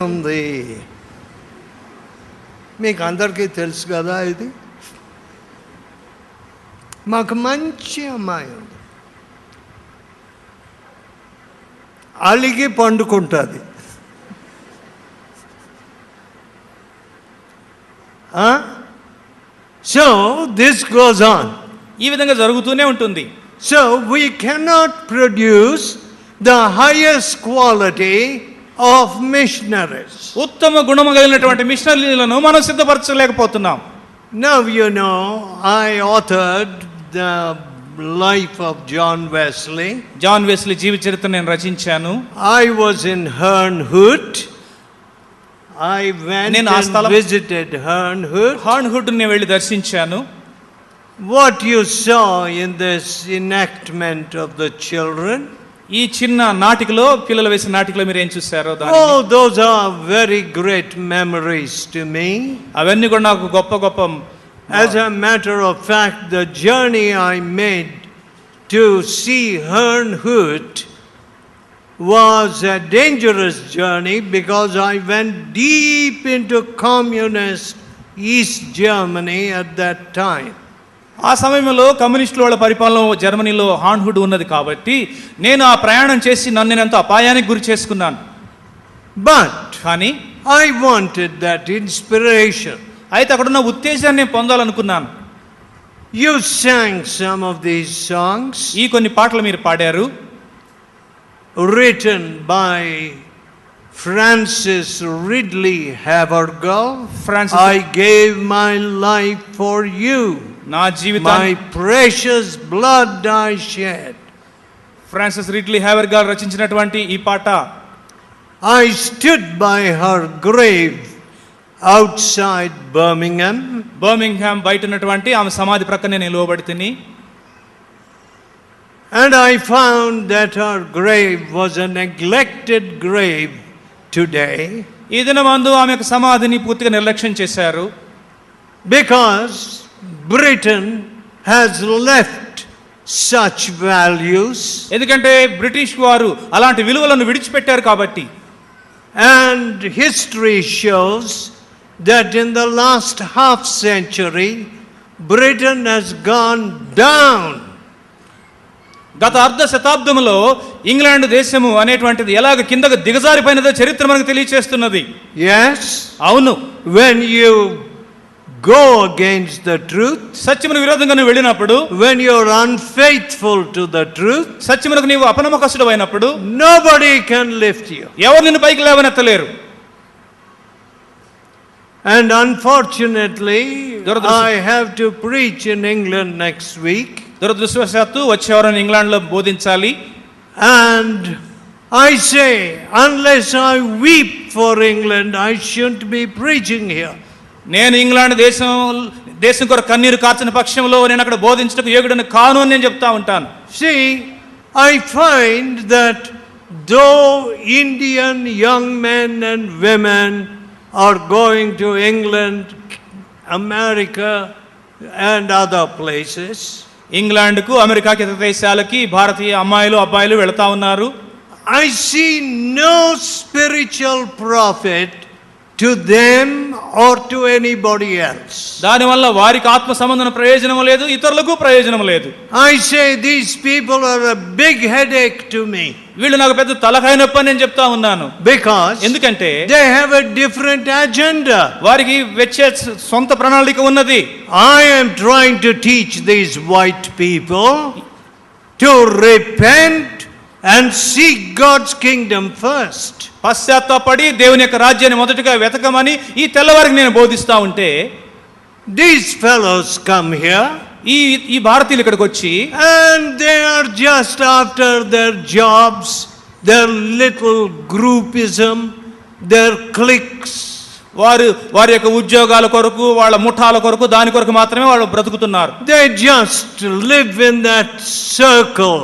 ఉంది. మీకు అందరికీ తెలుసు కదా ఇది. మాకు మంచి అమ్మాయి ఉంది, అలిగి పండుకుంటుంది. So this goes on. ఈ విధంగా జరుగుతూనే ఉంటుంది. So we cannot produce the highest quality of missionaries. ఉత్తమ గుణము కలిగినటువంటి మిషనరీలను మనం సిద్ధపరచలేకపోతున్నాం. Now you know I authored the life of John Wesley. John Wesley జీవిత చరిత్ర నేను రచించాను. I was in Herrnhut. I went and visited Herrnhut. హర్న్హుడ్ ని వెళ్ళి దర్శించాను. What you saw in this enactment of the children, ఈ చిన్న నాటికలో, పిల్లలు వేసిన నాటికలో మీరు ఏం చూశారో oh, those are very great memories to me. అవన్నీ కూడా నాకు గొప్ప గొప్ప. As a matter of fact, the journey I made to see Herrnhut was a dangerous journey because I went deep into communist East Germany at that time. ఆ సమయంలో కమ్యూనిస్టుల వాళ్ళ పరిపాలన జర్మనీలో హార్న్హుడ్ ఉన్నది కాబట్టి నేను ఆ ప్రయాణం చేసి నన్ను ఎంతో అపాయానికి గురి చేసుకున్నాను. కానీ I wanted that inspiration. అయితే అక్కడున్న ఉత్తేజాన్ని పొందాలనుకున్నాను. You sang some of these songs. ఈ కొన్ని పాటలు మీరు పాడారు. Written by Francis Ridley Havergal. I gave my life for you. నా జీవితాన్ని, my precious blood I shed. Francis Ridley Havergal రచించినటువంటి ఈ పాట. I stood by her grave outside Birmingham. Birmingham బయట ఉన్నటువంటి ఆమె సమాధి ప్రక్కనే నిలవబడి తిని. And I found that her grave was a neglected grave today. ఈ దినమందు ఆమె యొక్క సమాధిని పూర్తిగా నిర్లక్ష్యం చేశారు. Because Britain has left such values. ఎందుకంటే బ్రిటిష్ వారు అలాంటి విలువలను విడిచిపెట్టారు కాబట్టి. And history shows that in the last half century Britain has gone down. గత అర్ధ శతాబ్దంలో ఇంగ్లాండ్ దేశము అనేటువంటిది ఎలాగ కిందకు దిగజారిపోయినదో చరిత్ర మనకు తెలియచేస్తున్నది. Yes, అవును. When you go against the truth, సత్యమునకు విరోధంగా నువ్వు వెళ్ళినప్పుడు, when you are unfaithful to the truth, సత్యమునకు నీవు అపనమ్మకస్తుడు అయినప్పుడు, nobody can lift you. ఎవరు నిన్ను పైకి లేవనెత్తలేరు. And unfortunately I have to preach in England next week. దురదృష్టవశాత్తు వచ్చేవారం ఇంగ్లాండ్లో బోధించాలి. And I say, unless I weep for England, I shouldn't be preaching here. నేను ఇంగ్లాండ్ దేశం కొరకు కన్నీరు కార్చిన పక్షంలో నేను అక్కడ బోధించటకు యోగ్యుడని కాను అని నేను చెప్తా ఉంటాను. See, I find that though Indian young men and women are going to England, America and other places, ఇంగ్లాండ్కు, అమెరికాకి, ఇతర దేశాలకి భారతీయ అమ్మాయిలు అబ్బాయిలు వెళతా ఉన్నారు. I see no spiritual profit to them or to anybody else. దానివల్ల వారికి ఆత్మ సంబంధన ప్రయోజనం లేదు, ఇతరులకు ప్రయోజనం లేదు. I say these people are a big headache to me. వీళ్ళు నాకు పెద్ద తలకాయ నొప్పి అని నేను చెప్తా ఉన్నాను. Because ఎందుకంటే they have a different agenda. వారికి వచ్చే సొంత ప్రణాళిక ఉన్నది. I am trying to teach these white people to repent and seek God's kingdom first. పశ్చాత్తాపడి దేవుని యొక్క రాజ్యాన్ని మొదటగా వెతకమని ఈ తెల్లవారికి నేను బోధిస్తా ఉంటే, these fellows come here, ఈ భారతీయులు ఇక్కడికి వచ్చి, and they are just after their jobs, their little groupism, their cliques. వారి యొక్క ఉద్యోగాల కొరకు, వాళ్ళ ముఠాల కొరకు, దాని కొరకు మాత్రమే వాళ్ళు బ్రతుకుతున్నారు. They just live in that circle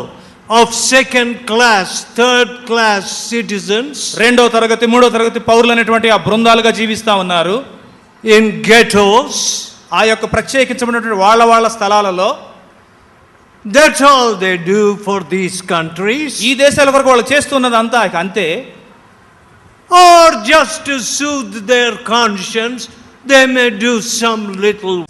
of second class, third class citizens. రెండో తరగతి, మూడో తరగతి పౌరులు అనేటువంటి ఆ బృందాలుగా జీవిస్తా ఉన్నారు. In ghettos, ఆ యొక్క ప్రత్యేకించబడినటువంటి వాళ్ళ స్థలాలలో. That's all they do for these countries. ఈ దేశాల కొరకు వాళ్ళు చేస్తున్నది అంతా అంతే. or just to soothe their conscience, they may do some little